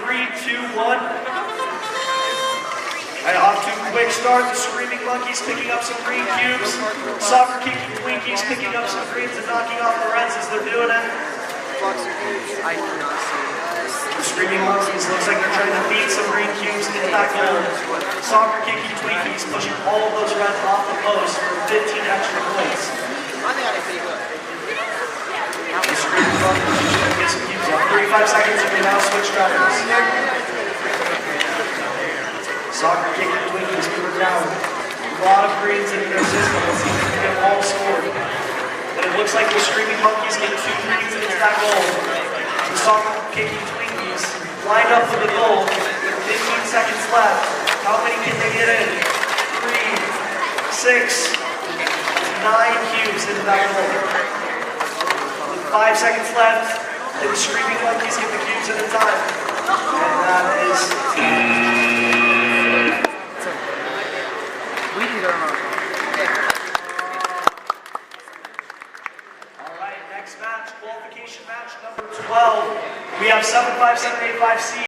3, 2, 1. And off to a quick start. The Screaming Monkeys picking up some green cubes. Soccer Kicking Twinkies picking up some greens and knocking off the reds as they're doing it. I cannot see. The Screaming Monkeys looks like they're trying to beat some green cubes into that goal. Soccer Kicking Twinkies pushing all of those reds off the post for 15 extra points. I think I did pretty good. The Screaming Monkeys are trying to get some cubes up. 35 seconds and we now switch drivers. Soccer Kicking Twinkies moving down. A lot of greens in their system. Let's see if they can get them all scored. And it looks like the Screaming Monkeys get 2 greens into that goal. The Soccer Kicking Twinkies lined up for the goal with 15 seconds left. How many can they get in? 3, 6, 9 cubes into that goal. With 5 seconds left, did the Screaming Monkeys get the cubes at a time? And that is... We can go on. Alright, next match, qualification match number 12. We have 7-5, 7-8, 5C.